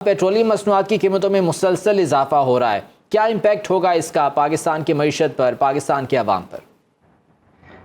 Petroleum मसनूआत की कीमतों में मुसलसल इजाफा हो रहा है, क्या इम्पैक्ट होगा इसका पाकिस्तान की मईशत पर, पाकिस्तान के अवाम पर?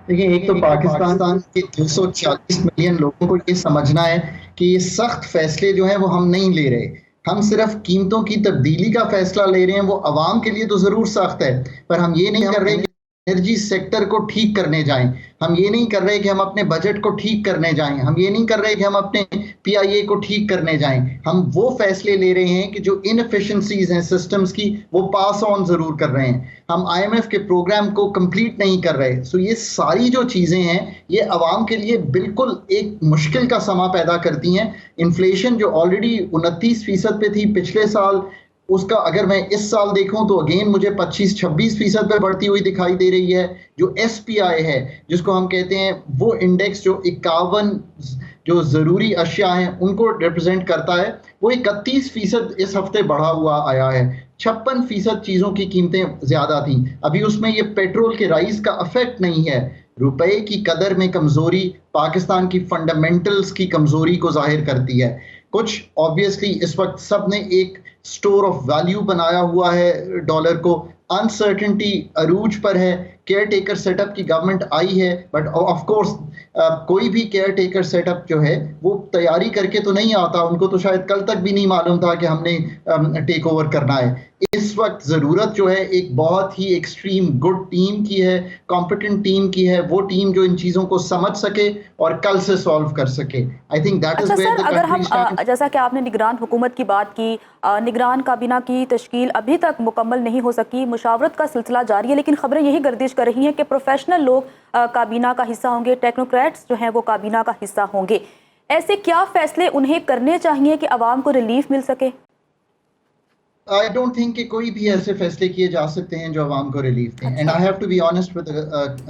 देखिए, एक तो पाकिस्तान के 240 मिलियन लोगों को ये समझना है कि ये सख्त फैसले जो हैं वो हम नहीं ले रहे। हम सिर्फ कीमतों की तब्दीली का फैसला ले रहे हैं। वो अवाम के लिए तो ज़रूर सख्त है, पर हम ये नहीं कर रहे कि एनर्जी सेक्टर को ठीक करने जाएं। हम ये नहीं कर रहे कि हम अपने बजट को ठीक करने जाएं। हम ये नहीं कर रहे कि हम अपने पीआईए को ठीक करने जाएं। हम वो फैसले ले रहे हैं कि जो इनएफिशिएंसीज हैं सिस्टम्स की, वो पास ऑन ज़रूर कर रहे हैं। हम आईएमएफ के प्रोग्राम को कंप्लीट नहीं कर रहे। सो ये सारी जो चीज़ें हैं ये अवाम के लिए बिल्कुल एक मुश्किल का समा पैदा करती हैं। इन्फ्लेशन जो ऑलरेडी 29% पे थी पिछले साल, उसका अगर मैं इस साल देखूं तो अगेन मुझे 25-26% पे बढ़ती हुई दिखाई दे रही है। जो एसपीआई है, जिसको हम कहते हैं, वो इंडेक्स जो 51 जो ज़रूरी अशिया हैं उनको रिप्रेजेंट करता है, वो 31% इस हफ्ते बढ़ा हुआ आया है। 56% चीज़ों की कीमतें ज़्यादा थी। अभी उसमें ये पेट्रोल के राइज का अफेक्ट नहीं है। रुपए की कदर में कमज़ोरी पाकिस्तान की फंडामेंटल्स की कमज़ोरी को जाहिर करती है। कुछ ऑब्वियसली इस वक्त सब ने एक स्टोर ऑफ वैल्यू बनाया हुआ है डॉलर को। अनसर्टेनिटी अरूज पर है। केयर टेकर सेटअप की गवर्नमेंट आई है, बट ऑफ कोर्स कोई भी केयर टेकर सेटअप जो है वो तैयारी करके तो नहीं आता। उनको तो शायद कल तक भी नहीं मालूम था कि हमने टेक ओवर करना है। इस वक्त ज़रूरत जो है एक बहुत ही एक्सट्रीम गुड टीम की है, कॉम्पिटेंट टीम की है। वो टीम जो इन चीज़ों को समझ सके और कल से सॉल्व कर सके। I think that is where the अगर हम कंट्री। जैसा कि आपने निगरान हुकूमत की बात की, निगरान काबीना की तश्कील अभी तक मुकम्मल नहीं हो सकी, मुशावरत का सिलसिला जारी है, लेकिन खबरें यही गर्दिश कर रही हैं कि प्रोफेशनल लोग काबीना का हिस्सा होंगे, टेक्नोक्रेट्स जो हैं वो काबीना का हिस्सा होंगे। ऐसे क्या फैसले उन्हें करने चाहिए कि आवाम को रिलीफ मिल सके? आई डोंट थिंक कि कोई भी ऐसे फैसले किए जा सकते हैं जो आवाम को रिलीफ दें। And I have to be honest with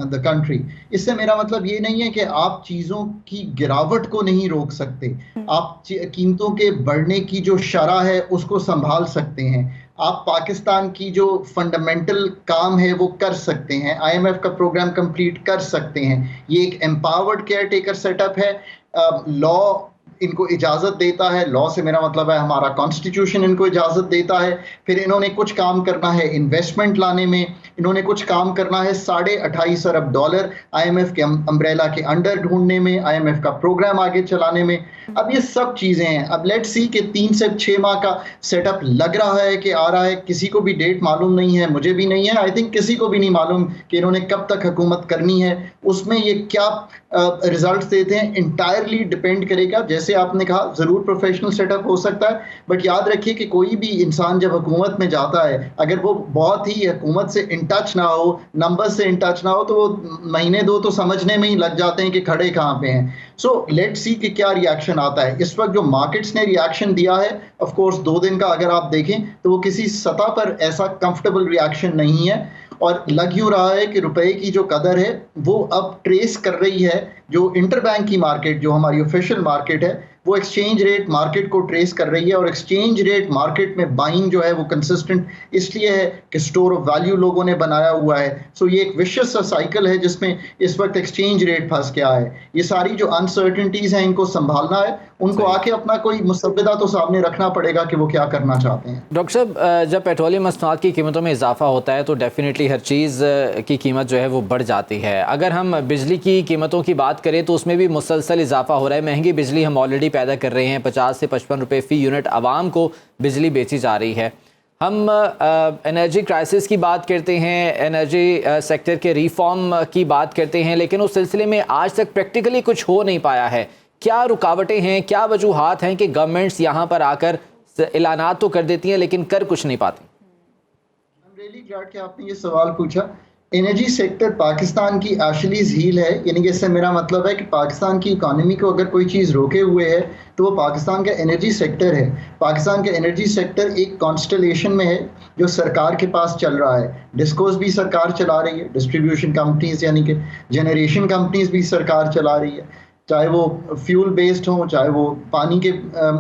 the country. इससे मेरा मतलब ये नहीं है कि आप चीज़ों की गिरावट को नहीं रोक सकते। आप कीमतों के बढ़ने की जो शरह है उसको संभाल सकते हैं। आप पाकिस्तान की जो फंडामेंटल काम है वो कर सकते हैं। आईएमएफ का प्रोग्राम कंप्लीट कर सकते हैं। ये एक एम्पावर्ड केयर टेकर सेटअप है। लॉ इनको इजाज़त देता है। लॉ से मेरा मतलब है हमारा कॉन्स्टिट्यूशन इनको इजाज़त देता है। फिर इन्होंने कुछ काम करना है इन्वेस्टमेंट लाने में। इन्होंने कुछ काम करना है $28.5 अरब आईएमएफ के अम्ब्रेला के अंडर ढूंढने में, आईएमएफ का प्रोग्राम आगे चलाने में। अब ये सब चीज़ें हैं। अब लेट्स सी कि 3 से 6 माह का सेटअप लग रहा है कि आ रहा है। किसी को भी डेट मालूम नहीं है, मुझे भी नहीं है, आई थिंक किसी को भी नहीं मालूम कि इन्होंने कब तक हुकूमत करनी है। उसमें ये क्या रिजल्ट्स देते हैं इंटायरली डिपेंड करेगा। जैसे आपने कहा, ज़रूर प्रोफेशनल सेटअप हो सकता है, बट याद रखिए कि कोई भी इंसान जब हुकूमत में जाता है, अगर वो बहुत ही हुकूमत से इन टच ना हो, नंबर से इन टच ना हो, तो वो महीने दो तो समझने में ही लग जाते हैं कि खड़े कहाँ पे हैं। सो लेट्स सी कि क्या रिएक्शन आता है। इस वक्त जो मार्केट्स ने रिएक्शन दिया है, ऑफ कोर्स 2 दिन का अगर आप देखें तो वो किसी सतह पर ऐसा कंफर्टेबल रिएक्शन नहीं है। और लग यूँ रहा है कि रुपए की जो कदर है वो अब ट्रेस कर रही है जो इंटरबैंक की मार्केट, जो हमारी ऑफिशियल मार्केट है, वो एक्सचेंज रेट मार्केट को ट्रेस कर रही है। और एक्सचेंज रेट मार्केट में बाइंग जो है वो कंसिस्टेंट इसलिए है कि स्टोर ऑफ वैल्यू लोगों ने बनाया हुआ है। सो ये एक विशियस सा साइकिल है जिसमें इस वक्त एक्सचेंज रेट फंस गया है। ये सारी जो अनसर्टेनिटीज़ हैं इनको संभालना है। उनको आके अपना कोई मुसव्वदा तो सामने रखना पड़ेगा कि वो क्या करना चाहते हैं। डॉक्टर साहब, जब पेट्रोलियम मसनूआत की कीमतों में इजाफा होता है तो डेफिनेटली हर चीज़ की कीमत जो है वो बढ़ जाती है। अगर हम बिजली की कीमतों की बात करें तो उसमें भी मुसलसल इजाफा हो रहा है। महंगी बिजली हम ऑलरेडी पैदा कर रहे हैं, 50 से 55 रुपये फ़ी यूनिट आवाम को बिजली बेची जा रही है। हम एनर्जी क्राइसिस की बात करते हैं, एनर्जी सेक्टर के रिफॉर्म की बात करते हैं, लेकिन उस सिलसिले में आज तक प्रैक्टिकली कुछ हो नहीं पाया है। क्या रुकावटें हैं, क्या वजूहात हैं कि गवर्नमेंट्स यहाँ पर आकर ऐलानात तो कर देती हैं लेकिन कर कुछ नहीं पाती? रियली ग्लैड कि आपने ये सवाल पूछा। एनर्जी सेक्टर पाकिस्तान की एशलीज हील है। यानी कि इससे मेरा मतलब है कि पाकिस्तान की इकॉनमी को अगर कोई चीज़ रोके हुए है तो वो पाकिस्तान का एनर्जी सेक्टर है। पाकिस्तान का एनर्जी सेक्टर एक कॉन्स्टलेशन में है जो सरकार के पास चल रहा है। डिस्कोस भी सरकार चला रही है, डिस्ट्रीब्यूशन कंपनीज यानी कि जनरेशन कंपनीज भी सरकार चला रही है, चाहे वो फ्यूल बेस्ड हो, चाहे वो पानी के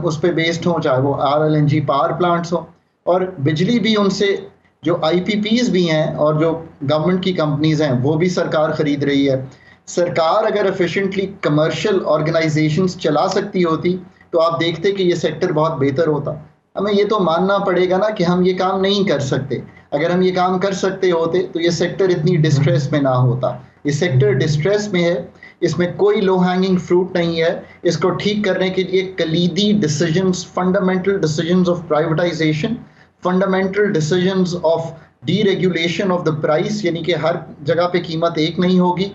उस पर बेस्ड हो, चाहे वो RLNG पावर प्लांट्स हो। और बिजली भी उनसे जो IPPs भी हैं और जो गवर्नमेंट की कंपनीज हैं वो भी सरकार खरीद रही है। सरकार अगर एफिशिएंटली कमर्शियल ऑर्गेनाइजेशंस चला सकती होती तो आप देखते कि ये सेक्टर बहुत बेहतर होता। हमें ये तो मानना पड़ेगा ना कि हम ये काम नहीं कर सकते। अगर हम ये काम कर सकते होते तो ये सेक्टर इतनी डिस्ट्रेस में ना होता। ये सेक्टर डिस्ट्रेस में है, इसमें कोई लो हैंगिंग फ्रूट नहीं है। इसको ठीक करने के लिए कलीदी decisions, fundamental decisions of privatisation, fundamental decisions of deregulation of the price, यानी कि हर जगह पे कीमत एक नहीं होगी।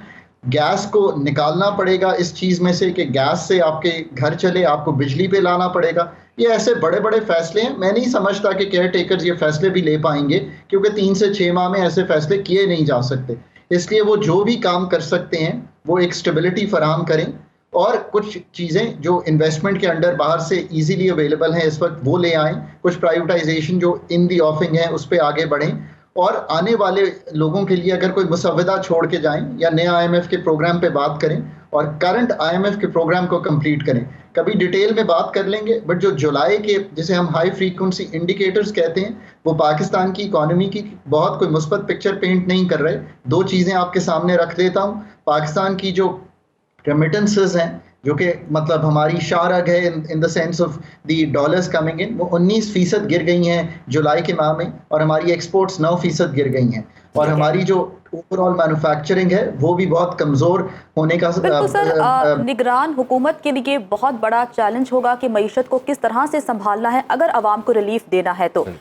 गैस को निकालना पड़ेगा इस चीज़ में से कि गैस से आपके घर चले, आपको बिजली पे लाना पड़ेगा। ये ऐसे बड़े बड़े फैसले हैं। मैं नहीं समझता कि केयर टेकर्स ये फैसले भी ले पाएंगे, क्योंकि 3 से 6 माह में ऐसे फैसले किए नहीं जा सकते। इसलिए वो जो भी काम कर सकते हैं वो एक स्टेबिलिटी फराहम करें, और कुछ चीज़ें जो इन्वेस्टमेंट के अंडर बाहर से इजीली अवेलेबल हैं इस वक्त वो ले आएँ। कुछ प्राइवेटाइजेशन जो इन दी ऑफिंग है उस पर आगे बढ़ें, और आने वाले लोगों के लिए अगर कोई मुसव्वदा छोड़ के जाएं या नए IMF के प्रोग्राम पे बात करें और करंट IMF के प्रोग्राम को कंप्लीट करें। कभी डिटेल में बात कर लेंगे, बट जो जुलाई के जिसे हम हाई फ्रीक्वेंसी इंडिकेटर्स कहते हैं वो पाकिस्तान की इकॉनमी की बहुत कोई मुस्बत पिक्चर पेंट नहीं कर रहे। 2 चीज़ें आपके सामने रख देता हूँ। पाकिस्तान की जो रेमिटेंसेस हैं, जो कि मतलब हमारी शारग है in the sense of the dollars coming in, वो 19% गिर गई हैं जुलाई के माह में, और हमारी एक्सपोर्ट्स 9% गिर गई हैं, और हमारी जो ओवरऑल मैन्युफैक्चरिंग है वो भी बहुत कमज़ोर होने का। बिल्कुल सर, निगरान हुकूमत के लिए बहुत बड़ा चैलेंज होगा कि मईशत को किस तरह से संभालना है अगर आवाम को रिलीफ देना है तो।